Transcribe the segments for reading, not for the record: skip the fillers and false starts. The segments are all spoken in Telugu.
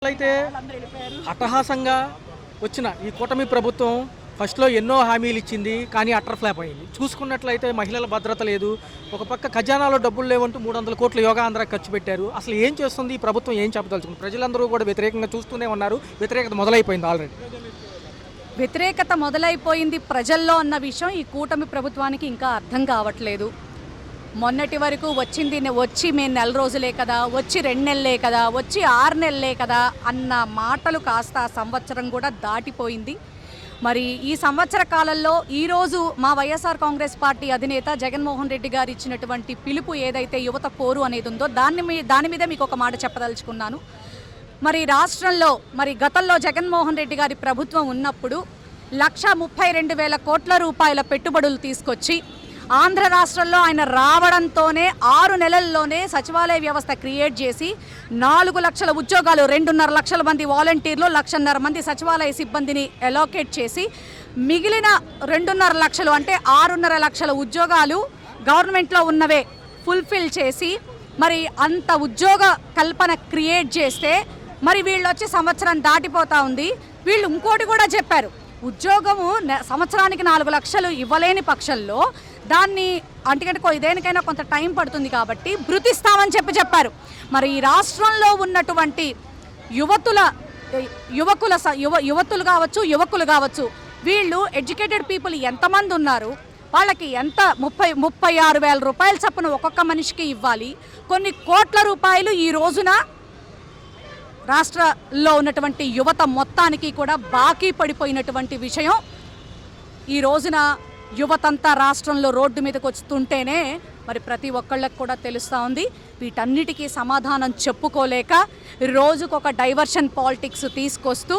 అయితే అట్టహాసంగా వచ్చిన ఈ కూటమి ప్రభుత్వం ఫస్ట్లో ఎన్నో హామీలు ఇచ్చింది, కానీ అటర్ ఫ్లాప్ అయింది. చూసుకున్నట్లయితే మహిళల భద్రత లేదు, ఒక పక్క ఖజానాలో డబ్బులు లేవంటూ 300 కోట్ల యోగా ఆంధ్ర ఖర్చు పెట్టారు. అసలు ఏం చేస్తుంది ఈ ప్రభుత్వం, ఏం చెప్పదలుచుకుంది? ప్రజలందరూ కూడా వ్యతిరేకంగా చూస్తూనే ఉన్నారు. వ్యతిరేకత మొదలైపోయింది ఆల్రెడీ. వ్యతిరేకత మొదలైపోయింది ప్రజల్లో అన్న విషయం ఈ కూటమి ప్రభుత్వానికి ఇంకా అర్థం కావట్లేదు. మొన్నటి వరకు వచ్చి మేము నెల రోజులే కదా, వచ్చి 2 నెలలే కదా, వచ్చి 6 నెలలే కదా అన్న మాటలు కాస్త సంవత్సరం కూడా దాటిపోయింది. మరి ఈ సంవత్సర కాలంలో ఈరోజు మా వైఎస్ఆర్ కాంగ్రెస్ పార్టీ అధినేత జగన్మోహన్ రెడ్డి గారు ఇచ్చినటువంటి పిలుపు ఏదైతే యువత పోరు అనేది ఉందో దాని మీద మీకు ఒక మాట చెప్పదలుచుకున్నాను. మరి రాష్ట్రంలో గతంలో జగన్మోహన్ రెడ్డి గారి ప్రభుత్వం ఉన్నప్పుడు 1,32,000 కోట్ల రూపాయల పెట్టుబడులు తీసుకొచ్చి ఆంధ్ర రాష్ట్రంలో ఆయన రావడంతోనే 6 నెలల్లోనే సచివాలయ వ్యవస్థ క్రియేట్ చేసి 4 లక్షల ఉద్యోగాలు, 2.5 లక్షల మంది వాలంటీర్లు, 1,50,000 మంది సచివాలయ సిబ్బందిని అలోకేట్ చేసి మిగిలిన 2.5 లక్షలు అంటే 6.5 లక్షల ఉద్యోగాలు గవర్నమెంట్లో ఉన్నవే ఫుల్ఫిల్ చేసి మరి అంత ఉద్యోగ కల్పన క్రియేట్ చేస్తే మరి వీళ్ళు వచ్చి సంవత్సరం దాటిపోతూ ఉంది. వీళ్ళు ఇంకోటి కూడా చెప్పారు, ఉద్యోగము సంవత్సరానికి 4 లక్షలు ఇవ్వలేని పక్షంలో దాన్ని అంటే దేనికైనా కొంత టైం పడుతుంది కాబట్టి భృతిస్తామని చెప్పారు. మరి ఈ రాష్ట్రంలో ఉన్నటువంటి యువతులు కావచ్చు వీళ్ళు ఎడ్యుకేటెడ్ పీపుల్ ఎంతమంది ఉన్నారు, వాళ్ళకి ఎంత 36,000 రూపాయల చొప్పున ఒక్కొక్క మనిషికి ఇవ్వాలి. కొన్ని కోట్ల రూపాయలు ఈ రోజున రాష్ట్రంలో ఉన్నటువంటి యువత మొత్తానికి కూడా బాకీ పడిపోయినటువంటి విషయం ఈ రోజున యువతంతా రాష్ట్రంలో రోడ్డు మీదకి వస్తుంటేనే మరి ప్రతి ఒక్కళ్ళకి కూడా తెలుస్తూ ఉంది. వీటన్నిటికీ సమాధానం చెప్పుకోలేక రోజుకొక డైవర్షన్ పాలిటిక్స్ తీసుకొస్తూ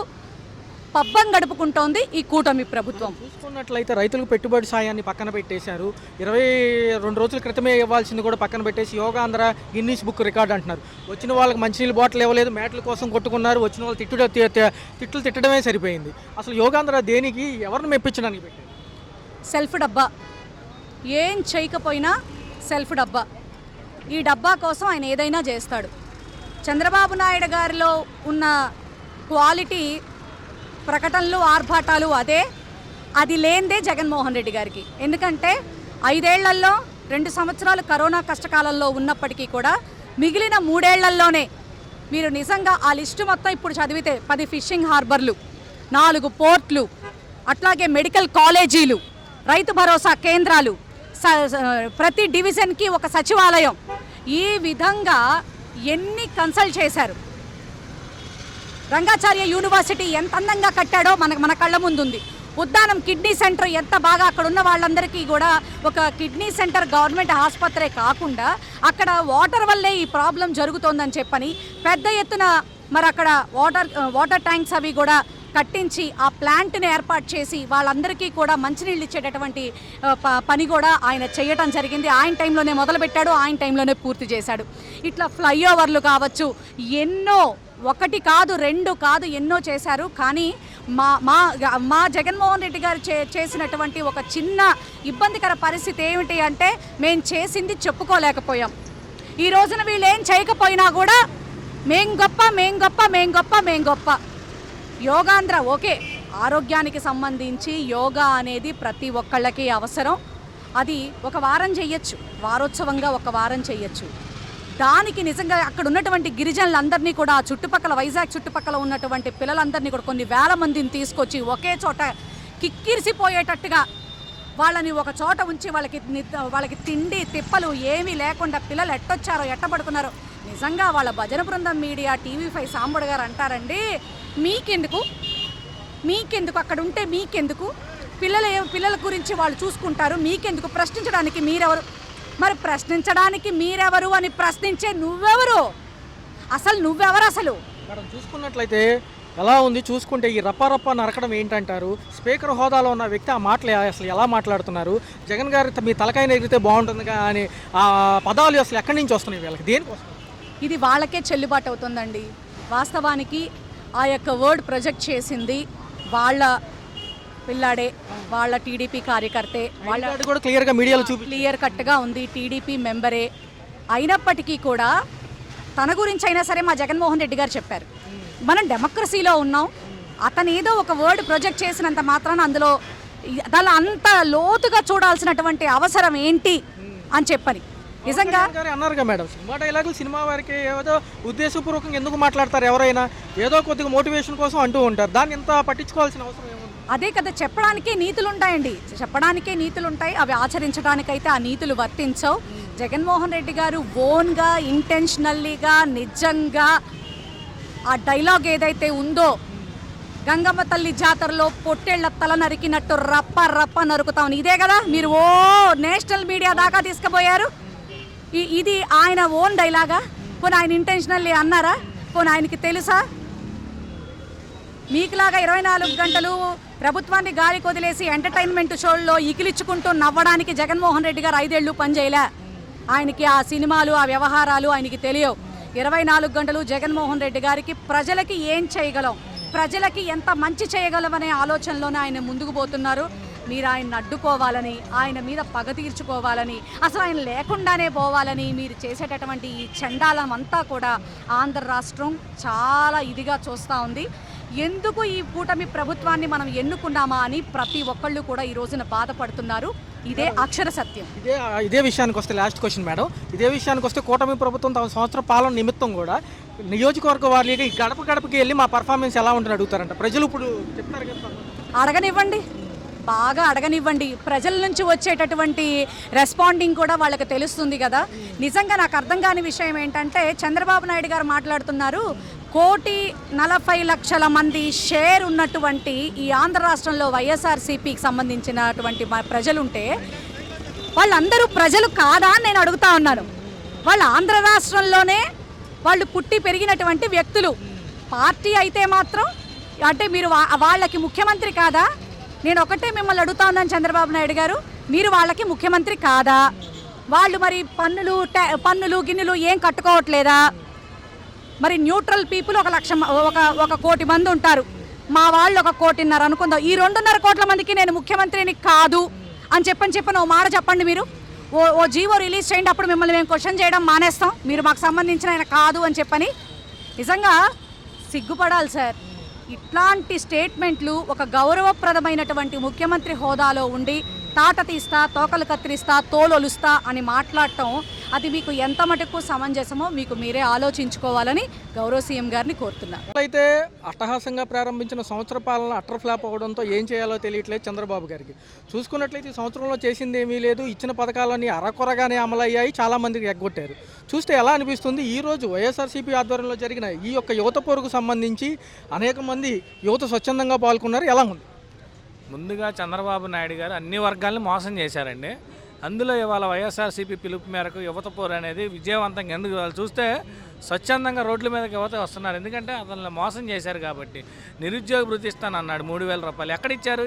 పబ్బం గడుపుకుంటోంది ఈ కూటమి ప్రభుత్వం. చూసుకున్నట్లయితే రైతులకు పెట్టుబడి సాయాన్ని పక్కన పెట్టేశారు. 22 రోజుల క్రితమే ఇవ్వాల్సింది కూడా పక్కన పెట్టేసి యోగాంధ్ర గిన్నీస్ బుక్ రికార్డ్ అంటున్నారు. వచ్చిన వాళ్ళకి మంచినీళ్ళు బాటిల్ ఇవ్వలేదు, మ్యాట్ల కోసం కొట్టుకున్నారు. వచ్చిన వాళ్ళు తిట్లు తిట్టడమే సరిపోయింది. అసలు యోగాంధ్ర దేనికి, ఎవరిని మెప్పించడానికి పెట్టారు? సెల్ఫ్ డబ్బా, ఏం చేయకపోయినా సెల్ఫ్ డబ్బా. ఈ డబ్బా కోసం ఆయన ఏదైనా చేస్తాడు. చంద్రబాబు నాయుడు గారిలో ఉన్న క్వాలిటీ ప్రకటనలు, ఆర్భాటాలు అది లేనిదే జగన్మోహన్ రెడ్డి గారికి. ఎందుకంటే 5 ఏళ్లలో 2 సంవత్సరాలు కరోనా కష్టకాలంలో ఉన్నప్పటికీ కూడా మిగిలిన 3 ఏళ్లలోనే మీరు నిజంగా ఆ లిస్టు మొత్తం ఇప్పుడు చదివితే 10 ఫిషింగ్ హార్బర్లు, 4 పోర్ట్లు, అట్లాగే మెడికల్ కాలేజీలు, రైతు భరోసా కేంద్రాలు, ప్రతి డివిజన్కి ఒక సచివాలయం, ఈ విధంగా ఎన్ని కన్సల్ట్ చేశారు. రంగాచార్య యూనివర్సిటీ ఎంత అందంగా కట్టాడో మన కళ్ళ ముందుంది. ఉద్దానం కిడ్నీ సెంటర్ ఎంత బాగా, అక్కడ ఉన్న వాళ్ళందరికీ కూడా ఒక కిడ్నీ సెంటర్ గవర్నమెంట్ ఆసుపత్రే కాకుండా అక్కడ వాటర్ వల్లే ఈ ప్రాబ్లం జరుగుతోందని చెప్పని పెద్ద ఎత్తున మరి అక్కడ వాటర్ ట్యాంక్స్ అవి కూడా కట్టించి ఆ ప్లాంట్ని ఏర్పాటు చేసి వాళ్ళందరికీ కూడా మంచినీళ్ళు ఇచ్చేటటువంటి పని కూడా ఆయన చేయటం జరిగింది. ఆయన టైంలోనే మొదలుపెట్టాడు, ఆయన టైంలోనే పూర్తి చేశాడు. ఇట్లా ఫ్లైఓవర్లు కావచ్చు, ఎన్నో, 1 కాదు 2 కాదు ఎన్నో చేశారు. కానీ మా జగన్మోహన్ రెడ్డి గారు చేసినటువంటి ఒక చిన్న ఇబ్బందికర పరిస్థితి ఏమిటి అంటే మేము చేసింది చెప్పుకోలేకపోయాం. ఈ రోజున వీళ్ళు ఏం చేయకపోయినా కూడా మేం గొప్ప. యోగాంధ్ర ఓకే, ఆరోగ్యానికి సంబంధించి యోగా అనేది ప్రతి ఒక్కళ్ళకి అవసరం. అది ఒక వారం చెయ్యొచ్చు, వారోత్సవంగా ఒక వారం చెయ్యొచ్చు. దానికి నిజంగా అక్కడ ఉన్నటువంటి గిరిజనులందరినీ కూడా, ఆ చుట్టుపక్కల వైజాగ్ చుట్టుపక్కల ఉన్నటువంటి పిల్లలందరినీ కూడా కొన్ని వేల మందిని తీసుకొచ్చి ఒకే చోట కిక్కిరిసిపోయేటట్టుగా వాళ్ళని ఒక చోట ఉంచి వాళ్ళకి తిండి తిప్పలు ఏమీ లేకుండా పిల్లలు ఎట్టొచ్చారో ఎట్టబడుతున్నారో. నిజంగా వాళ్ళ భజన బృందం మీడియా TV5 సాంబడు గారు అంటారండి, మీకెందుకు అక్కడ ఉంటే మీకెందుకు, పిల్లల గురించి వాళ్ళు చూసుకుంటారు, మీకెందుకు, ప్రశ్నించడానికి మీరెవరు? మరి ప్రశ్నించడానికి మీరెవరు అని ప్రశ్నించే నువ్వెవరు? అసలు చూసుకున్నట్లయితే ఎలా ఉంది? చూసుకుంటే ఈ రప్ప నరకడం ఏంటంటారు? స్పీకర్ హోదాలో ఉన్న వ్యక్తి ఆ మాటలు అసలు ఎలా మాట్లాడుతున్నారు? జగన్ గారు మీ తలకాయన ఎగిరితే బాగుంటుంది కానీ ఆ పదాలు అసలు ఎక్కడి నుంచి వస్తున్నాయి వీళ్ళకి, దేనికోసం? ఇది వాళ్ళకే చెల్లుబాటు అవుతుందండి. వాస్తవానికి ఆ యొక్క వర్డ్ ప్రొజెక్ట్ చేసింది వాళ్ళ పిల్లాడే, వాళ్ళ టీడీపీ కార్యకర్తే, వాళ్ళ కూడా క్లియర్గా మీడియాలో క్లియర్ కట్గా ఉంది, టీడీపీ మెంబరే. అయినప్పటికీ కూడా తన గురించి అయినా సరే మా జగన్మోహన్ రెడ్డి గారు చెప్పారు, మనం డెమోక్రసీలో ఉన్నాం. అతను ఏదో ఒక వర్డ్ ప్రొజెక్ట్ చేసినంత మాత్రాన అందులో దాని అంత లోతుగా చూడాల్సినటువంటి అవసరం ఏంటి అని చెప్పని నిజంగా అన్నారుగా మేడం, సినిమా డైలాగులు సినిమా వారికి ఏదో ఉద్దేశపూర్వకంగా ఎందుకు మాట్లాడతారు, ఎవరైనా ఏదో కొద్దిగా మోటివేషన్ కోసం అంటూ ఉంటారు, దాన్ని ఎంత పట్టించుకోవాల్సిన అవసరం ఏముంది? అదే కదా, చెప్పడానికే నీతులు ఉంటాయండి, చెప్పడానికే నీతులు ఉంటాయి, అవి ఆచరించడానికైతే ఆ నీతులు వర్తించవు. జగన్మోహన్ రెడ్డి గారు ఓన్గా ఇంటెన్షనల్లీగా నిజంగా ఆ డైలాగ్ ఏదైతే ఉందో, గంగమ్మ తల్లి జాతరలో పొట్టేళ్ల తల నరికినట్టు రప్ప రప్ప నరుకుతామని, ఇదే కదా మీరు నేషనల్ మీడియా దాకా తీసుకుపోయారు. ఇది ఆయన ఓన్ డైలాగా? పోనీ ఆయన ఇంటెన్షనల్లీ అన్నారా? పోనీ ఆయనకి తెలుసా? మీకులాగా 24 గంటలు ప్రభుత్వాన్ని గాలి కొదిలేసి ఎంటర్టైన్మెంట్ షోల్లో ఇకిలిచ్చుకుంటూ నవ్వడానికి జగన్మోహన్ రెడ్డి గారు 5 ఏళ్ళు పనిచేయలే. ఆయనకి ఆ సినిమాలు, ఆ వ్యవహారాలు ఆయనకి తెలియవు. 24 గంటలు జగన్మోహన్ రెడ్డి గారికి ప్రజలకి ఏం చేయగలం, ప్రజలకి ఎంత మంచి చేయగలమనే ఆలోచనలోనే ఆయన ముందుకు పోతున్నారు. మీరు ఆయన్ని అడ్డుకోవాలని, ఆయన మీద పగ తీర్చుకోవాలని, అసలు ఆయన లేకుండానే పోవాలని మీరు చేసేటటువంటి ఈ చండాలం అంతా కూడా ఆంధ్ర రాష్ట్రం చాలా ఇదిగా చూస్తూ ఉంది. ఎందుకు ఈ కూటమి ప్రభుత్వాన్ని మనం ఎన్నుకున్నామా అని ప్రతి ఒక్కళ్ళు కూడా ఈ రోజున బాధపడుతున్నారు. ఇదే అక్షర సత్యం. ఇదే విషయానికి వస్తే లాస్ట్ క్వశ్చన్ మేడం, ఇదే విషయానికి వస్తే కూటమి ప్రభుత్వం తమ సంవత్సర పాలన నిమిత్తం కూడా నియోజకవర్గ వారికి గడప గడపకి వెళ్ళి మా పర్ఫార్మెన్స్ ఎలా ఉంటుంది అడుగుతారంట ప్రజలు. ఇప్పుడు చెప్తారు కదా, అడగనివ్వండి, బాగా అడగనివ్వండి. ప్రజల నుంచి వచ్చేటటువంటి రెస్పాండింగ్ కూడా వాళ్ళకి తెలుస్తుంది కదా. నిజంగా నాకు అర్థం కాని విషయం ఏంటంటే, చంద్రబాబు నాయుడు గారు మాట్లాడుతున్నారు 1,40,00,000 మంది షేర్ ఉన్నటువంటి ఈ ఆంధ్ర రాష్ట్రంలో వైఎస్ఆర్సీపీకి సంబంధించినటువంటి ప్రజలుంటే వాళ్ళందరూ ప్రజలు కాదా అని నేను అడుగుతా ఉన్నాను. వాళ్ళు ఆంధ్ర రాష్ట్రంలోనే వాళ్ళు పుట్టి పెరిగినటువంటి వ్యక్తులు. పార్టీ అయితే మాత్రం అంటే మీరు వాళ్ళకి ముఖ్యమంత్రి కాదా? నేను ఒకటే మిమ్మల్ని అడుగుతా ఉన్నాను చంద్రబాబు నాయుడు గారు, మీరు వాళ్ళకి ముఖ్యమంత్రి కాదా? వాళ్ళు మరి పన్నులు గిన్నెలు ఏం కట్టుకోవట్లేదా? మరి న్యూట్రల్ పీపుల్ 1 కోటి మంది ఉంటారు, మా వాళ్ళు 1.5 కోటి అనుకుందాం. ఈ 2.5 కోట్ల మందికి నేను ముఖ్యమంత్రిని కాదు అని చెప్పని ఓ మాట చెప్పండి. మీరు ఓ జీవో రిలీజ్ చేయండి, అప్పుడు మిమ్మల్ని మేము క్వశ్చన్ చేయడం మానేస్తాం. మీరు మాకు సంబంధించిన ఆయన కాదు అని చెప్పని. నిజంగా సిగ్గుపడాలి సార్. ఇట్లాంటి స్టేట్మెంట్లు ఒక గౌరవప్రదమైనటువంటి ముఖ్యమంత్రి హోదాలో ఉండి తాట తీస్తా, తోకలు కత్తిరిస్తా, తోలొలుస్తా అని మాట్లాడటం అది మీకు ఎంత మటుకు సమంజసమో మీకు మీరే ఆలోచించుకోవాలని గౌరవ సీఎం గారిని కోరుతున్నారు. అయితే అట్టహాసంగా ప్రారంభించిన సంవత్సర పాలన అటర్ ఫ్లాప్ అవడంతో ఏం చేయాలో తెలియట్లేదు చంద్రబాబు గారికి. చూసుకున్నట్లయితే ఈ సంవత్సరంలో చేసింది ఏమీ లేదు, ఇచ్చిన పథకాలన్నీ అరకొరగానే అమలయ్యాయి, చాలామందికి ఎగ్గొట్టారు. చూస్తే ఎలా అనిపిస్తుంది, ఈరోజు వైఎస్ఆర్సీపీ ఆధ్వర్యంలో జరిగిన ఈ యొక్క యువత పోరుకు సంబంధించి అనేక మంది యువత స్వచ్ఛందంగా పాల్గొన్నారు, ఎలా ఉంది? ముందుగా చంద్రబాబు నాయుడు గారు అన్ని వర్గాలను మోసం చేశారండి. అందులో ఇవాళ వైఎస్ఆర్సీపీ పిలుపు మేరకు యువత పోరు అనేది విజయవంతంగా, ఎందుకు వాళ్ళు చూస్తే స్వచ్ఛందంగా రోడ్ల మీదకి యువత వస్తున్నారు. ఎందుకంటే అతను మోసం చేశారు కాబట్టి. నిరుద్యోగ భృతి ఇస్తానన్నాడు 3,000 రూపాయలు, ఎక్కడిచ్చారు?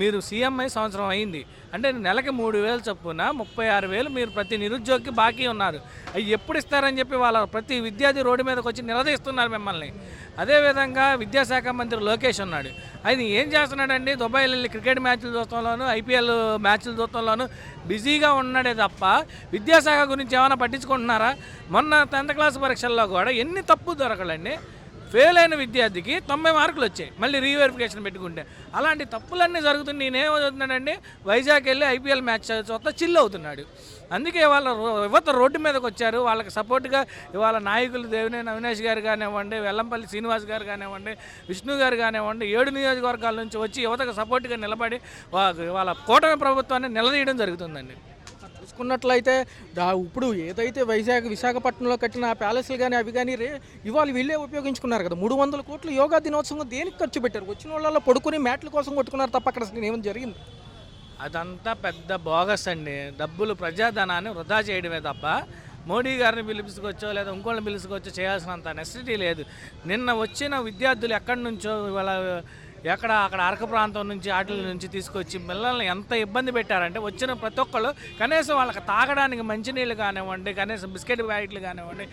మీరు సీఎం అయి సంవత్సరం అయింది అంటే నెలకి 3,000 చొప్పున 36,000 మీరు ప్రతి నిరుద్యోగికి బాకీ ఉన్నారు. అవి ఎప్పుడు ఇస్తారని చెప్పి వాళ్ళ ప్రతి విద్యార్థి రోడ్డు మీదకి వచ్చి నిలదీస్తున్నారు మిమ్మల్ని. అదేవిధంగా విద్యాశాఖ మంత్రి లోకేష్ ఉన్నాడు, ఆయన ఏం చేస్తున్నాడండి? దుబాయ్లో వెళ్ళి క్రికెట్ మ్యాచ్లు చూడటంలోను, ఐపీఎల్ మ్యాచ్లు చూడటంలోను బిజీగా ఉన్నాడే తప్ప విద్యాశాఖ గురించి ఏమైనా పట్టించుకుంటున్నారా? మొన్న 10th క్లాస్ పరీక్షల్లో కూడా ఎన్ని తప్పు దొరకలండి. ఫెయిల్ అయిన విద్యార్థికి 90 మార్కులు వచ్చాయి, మళ్ళీ రీవెరిఫికేషన్ పెట్టుకుంటే. అలాంటి తప్పులన్నీ జరుగుతుంది. నేనేమవుతున్నాడండి, వైజాగ్ వెళ్ళి ఐపీఎల్ మ్యాచ్ చూస్తా చిల్ అవుతున్నాడు. అందుకే వాళ్ళ యువత రోడ్డు మీదకి వచ్చారు. వాళ్ళకి సపోర్ట్గా ఇవాళ నాయకులు దేవినేని అవినాష్ గారు కానివ్వండి, వెల్లంపల్లి శ్రీనివాస్ గారు కానివ్వండి, విష్ణు గారు కానివ్వండి, 7 నియోజకవర్గాల నుంచి వచ్చి యువతకు సపోర్ట్గా నిలబడి వాళ్ళ కూటమి ప్రభుత్వాన్ని నిలదీయడం జరుగుతుందండి. చూసుకున్నట్లయితే ఇప్పుడు ఏదైతే విశాఖపట్నంలో కట్టిన ప్యాలెస్లు కానీ అవి కానీ ఇవాళ వీళ్ళే ఉపయోగించుకున్నారు కదా. 300 కోట్లు యోగా దినోత్సవం దేనికి ఖర్చు పెట్టారు? వచ్చిన వాళ్ళలో పడుకుని మ్యాట్ల కోసం కొట్టుకున్నారు తప్ప అక్కడ అసలు ఏమైనా జరిగింది? అదంతా పెద్ద బోగస్ అండి. డబ్బులు ప్రజాధనాన్ని వృధా చేయడమే తప్ప మోడీ గారిని పిలుచుకొచ్చో లేదా ఇంకోళ్ళని పిలుచుకొచ్చో చేయాల్సినంత నెసిటీ లేదు. నిన్న వచ్చిన విద్యార్థులు ఎక్కడి నుంచో ఇవాళ అక్కడ అరకు ప్రాంతం నుంచి వాటి నుంచి తీసుకొచ్చి పిల్లల్ని ఎంత ఇబ్బంది పెట్టారంటే వచ్చిన ప్రతి ఒక్కళ్ళు కనీసం వాళ్ళకి తాగడానికి మంచినీళ్ళు కానివ్వండి, కనీసం బిస్కెట్ ప్యాకెట్లు కానివ్వండి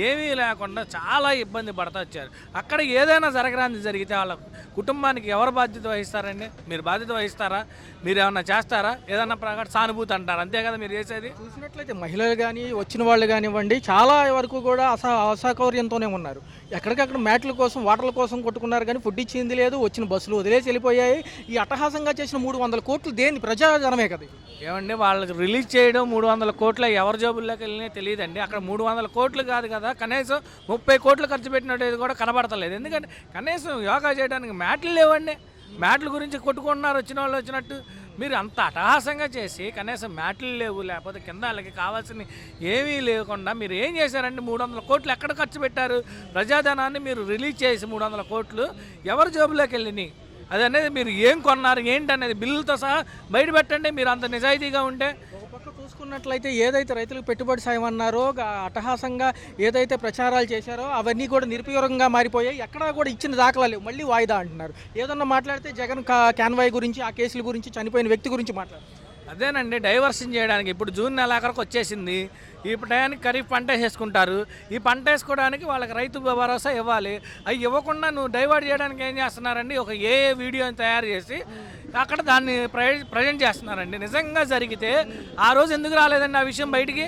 ఏమీ లేకుండా చాలా ఇబ్బంది పడుతూ వచ్చారు. అక్కడ ఏదైనా జరగరాంది జరిగితే వాళ్ళ కుటుంబానికి ఎవరు బాధ్యత వహిస్తారండి? మీరు బాధ్యత వహిస్తారా? మీరు ఏమన్నా చేస్తారా? ఏదన్నా ప్రకారం సానుభూతి అంటారు, అంతే కదా మీరు చేసేది. చూసినట్లయితే మహిళలు కానీ వచ్చిన వాళ్ళు కానివ్వండి చాలా వరకు కూడా అసౌకర్యంతోనే ఉన్నారు. ఎక్కడికక్కడ మ్యాట్ల కోసం వాటర్ల కోసం కొట్టుకున్నారు కానీ ఫుడ్ ఇచ్చింది లేదు. వచ్చిన బస్సులు వదిలేసి వెళ్ళిపోయాయి. ఈ అట్టహాసంగా చేసిన 300 కోట్లు దేని ప్రజాజనమే కదా. ఏమండి వాళ్ళకి రిలీజ్ చేయడం 300 కోట్ల ఎవరి జోబుల్లోకి వెళ్ళినాయో తెలియదండి. అక్కడ 300 కోట్లు కాదు కదా, కనీసం 30 కోట్లు ఖర్చు పెట్టినట్టు కూడా కనబడతలేదు. ఎందుకంటే కనీసం యోగా చేయడానికి మ్యాట్లు లేవండి. మ్యాట్ల గురించి కొట్టుకుంటున్నారు వచ్చిన వాళ్ళు వచ్చినట్టు. మీరు అంత అట్టహాసంగా చేసి కనీసం మ్యాట్లు లేవు, లేకపోతే కింద వాళ్ళకి కావాల్సిన ఏమీ లేకుండా మీరు ఏం చేశారంటే 300 కోట్లు ఎక్కడ ఖర్చు పెట్టారు? ప్రజాధనాన్ని మీరు రిలీజ్ చేసి 300 కోట్లు ఎవరి జోబులోకి వెళ్ళినాయి? అది అనేది మీరు ఏం కొన్నారు ఏంటి అనేది బిల్లులతో సహా బయట పెట్టండి మీరు అంత నిజాయితీగా ఉంటే. ఒక పక్క చూసుకున్నట్లయితే ఏదైతే రైతులకు పెట్టుబడి సాయం అన్నారో అట్టహాసంగా ఏదైతే ప్రచారాలు చేశారో అవన్నీ కూడా నిరుపయోగంగా మారిపోయాయి. ఎక్కడా కూడా ఇచ్చిన దాఖలాలు లేవు. మళ్ళీ వాయిదా అంటున్నారు. ఏదన్నా మాట్లాడితే జగన్ కాన్వాయ్ గురించి, ఆ కేసుల గురించి, చనిపోయిన వ్యక్తి గురించి మాట్లాడారు. అదేనండి డైవర్షన్ చేయడానికి. ఇప్పుడు జూన్ నెలాఖరికి వచ్చేసింది. ఈ టయానికి ఖరీఫ్ పంట వేసుకుంటారు. ఈ పంట వేసుకోవడానికి వాళ్ళకి రైతు భరోసా ఇవ్వాలి. అవి ఇవ్వకుండా నువ్వు డైవర్ట్ చేయడానికి ఏం చేస్తున్నారండి? ఒక ఏ వీడియోని తయారు చేసి అక్కడ దాన్ని ప్రజెంట్ చేస్తున్నారండి. నిజంగా జరిగితే ఆ రోజు ఎందుకు రాలేదండి ఆ విషయం బయటికి?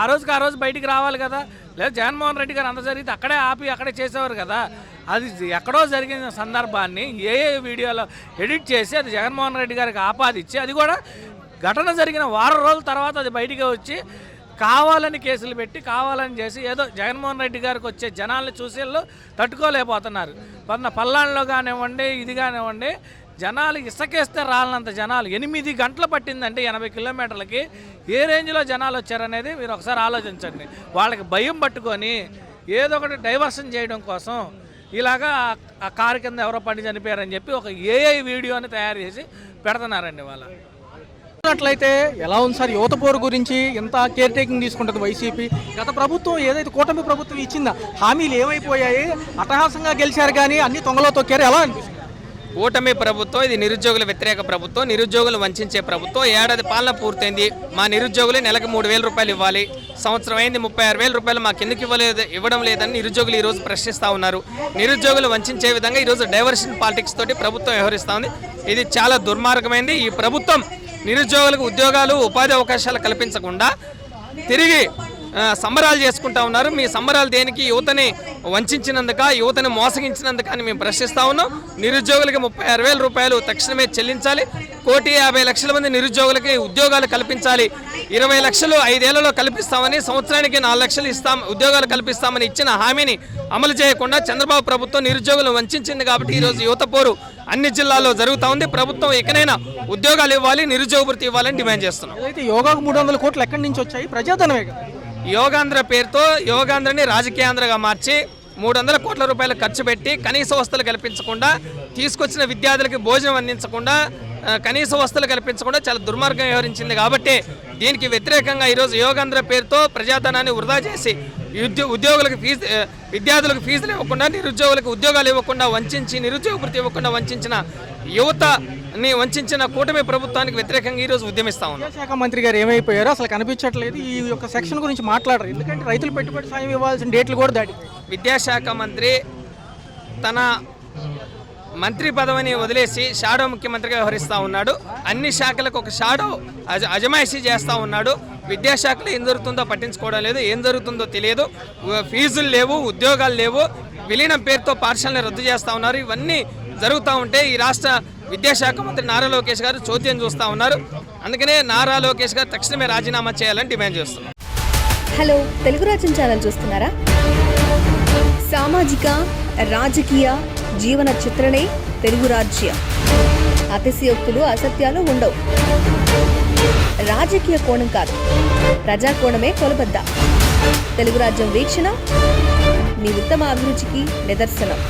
ఆ రోజు బయటికి రావాలి కదా. లేదా జగన్మోహన్ రెడ్డి గారు అంత జరిగితే అక్కడే ఆపి అక్కడే చేసేవారు కదా. అది ఎక్కడో జరిగిన సందర్భాన్ని ఏ వీడియోలో ఎడిట్ చేసి అది జగన్మోహన్ రెడ్డి గారికి ఆపాదించి, అది కూడా ఘటన జరిగిన వారం రోజుల తర్వాత అది బయటికి వచ్చి కావాలని కేసులు పెట్టి కావాలని చేసి ఏదో జగన్మోహన్ రెడ్డి గారికి వచ్చే జనాల్ని చూసేళ్ళు తట్టుకోలేకపోతున్నారు. పల్లాళ్ళలో కానివ్వండి, ఇది కానివ్వండి, జనాలు ఇసుకేస్తే రాలనంత జనాలు 8 గంటలు పట్టిందంటే 80 కిలోమీటర్లకి. ఏ రేంజ్లో జనాలు వచ్చారనేది మీరు ఒకసారి ఆలోచించండి. వాళ్ళకి భయం పట్టుకొని ఏదో ఒకటి డైవర్షన్ చేయడం కోసం ఇలాగా ఆ కారు కింద ఎవరో పడి చనిపోయారని చెప్పి ఒక ఏఐ వీడియోని తయారు చేసి పెడుతున్నారండి వాళ్ళ. చూసినట్లయితే ఎలా ఉంది సార్ యువత పోరు గురించి? ఎంత కేర్ టేకింగ్ తీసుకుంటుంది వైసీపీ? గత ప్రభుత్వం ఏదైతే కూటమి ప్రభుత్వం ఇచ్చిందా హామీలు ఏమైపోయాయి? అట్టహాసంగా గెలిచారు కానీ అన్ని తొంగలో తొక్కారు. ఎలా అనిపిస్తుంది? కూటమి ప్రభుత్వం ఇది నిరుద్యోగుల వ్యతిరేక ప్రభుత్వం, నిరుద్యోగులు వంచే ప్రభుత్వం. ఏడాది పాలన పూర్తయింది. మా నిరుద్యోగులు నెలకు 3,000 రూపాయలు ఇవ్వాలి. సంవత్సరం అయింది, 36,000 రూపాయలు మాకు ఎందుకు ఇవ్వడం లేదని నిరుద్యోగులు ఈరోజు ప్రశ్నిస్తూ ఉన్నారు. నిరుద్యోగులు వంచే విధంగా ఈరోజు డైవర్షన్ పాలిటిక్స్ తోటి ప్రభుత్వం వ్యవహరిస్తూ ఉంది. ఇది చాలా దుర్మార్గమైంది. ఈ ప్రభుత్వం నిరుద్యోగులకు ఉద్యోగాలు, ఉపాధి అవకాశాలు కల్పించకుండా తిరిగి సంబరాలు చేసుకుంటా ఉన్నారు. మీ సంబరాలు దేనికి? యువతని వంచినందుక, యువతని మోసగించినందుక అని మేము ప్రశ్నిస్తూ ఉన్నాం. నిరుద్యోగులకి 36,000 రూపాయలు తక్షణమే చెల్లించాలి. 1,50,00,000 మంది నిరుద్యోగులకి ఉద్యోగాలు కల్పించాలి. 20 లక్షలు 5 ఏళ్లలో కల్పిస్తామని, సంవత్సరానికి 4 లక్షలు ఉద్యోగాలు కల్పిస్తామని ఇచ్చిన హామీని అమలు చేయకుండా చంద్రబాబు ప్రభుత్వం నిరుద్యోగులను వంచింది. కాబట్టి ఈరోజు యువత పోరు అన్ని జిల్లాల్లో జరుగుతూ ఉంది. ప్రభుత్వం ఎక్కడైనా ఉద్యోగాలు ఇవ్వాలి, నిరుద్యోగ భృతి ఇవ్వాలని డిమాండ్ చేస్తున్నాం. అయితే యోగాకు 300 కోట్లు ఎక్కడి నుంచి వచ్చాయి? ప్రజాధనమే కదా. యోగాంధ్ర పేరుతో యోగాంధ్రని రాజకీయాంధ్రగా మార్చి 300 కోట్ల రూపాయలు ఖర్చు పెట్టి కనీస వసతులు కల్పించకుండా, తీసుకొచ్చిన విద్యార్థులకి భోజనం అందించకుండా, కనీస వసతులు కల్పించకుండా చాలా దుర్మార్గం వ్యవహరించింది. కాబట్టి దీనికి వ్యతిరేకంగా ఈరోజు యోగాంధ్ర పేరుతో ప్రజాధనాన్ని వృధా చేసి ఉద్యోగులకు విద్యార్థులకు ఫీజులు ఇవ్వకుండా, నిరుద్యోగులకు ఉద్యోగాలు ఇవ్వకుండా వంచి, నిరుద్యోగ భృతి ఇవ్వకుండా వంచిన యువతని వంచిన కూటమి ప్రభుత్వానికి వ్యతిరేకంగా ఈరోజు ఉద్యమిస్తా ఉన్నాం. విద్యాశాఖ మంత్రి గారు ఏమైపోయారో అసలు కనిపించట్లేదు. ఈ యొక్క సెక్షన్ గురించి మాట్లాడరు. ఎందుకంటే రైతులు పెట్టుబడి సాయం ఇవ్వాల్సిన డేట్లు కూడా దాటిపోయాయి. విద్యాశాఖ మంత్రి తన మంత్రి పదవిని వదిలేసి షాడో ముఖ్యమంత్రిగా వ్యవహరిస్తూ ఉన్నాడు. అన్ని శాఖలకు ఒక షాడో అజమాయిషీ చేస్తూ ఉన్నాడు. విద్యాశాఖలో ఏం జరుగుతుందో పట్టించుకోవడం లేదు, ఏం జరుగుతుందో తెలియదు. ఫీజులు లేవు, ఉద్యోగాలు లేవు, విలీనం పేరుతో పాఠశాలను రద్దు చేస్తూ ఉన్నారు. ఇవన్నీ జరుగుతూ ఉంటే ఈ రాష్ట్ర విద్యాశాఖ మంత్రి నారా లోకేష్ గారు చోద్యం చూస్తూ ఉన్నారు. అందుకనే నారా లోకేష్ గారు తక్షణమే రాజీనామా చేయాలని డిమాండ్ చేస్తున్నారు. హలో, తెలుగు రాజ్యం ఛానల్ చూస్తున్నారా? సామాజిక, రాజకీయ, జీవన చిత్రణే తెలుగు రాజ్యం. అతిశయోక్తులు, అసత్యాలు ఉండవు. రాజకీయ కోణం కాదు, ప్రజా కోణమే కొలబద్ద. తెలుగు రాజ్యం వీక్షణ మీ ఉత్తమ అభిరుచికి నిదర్శనం.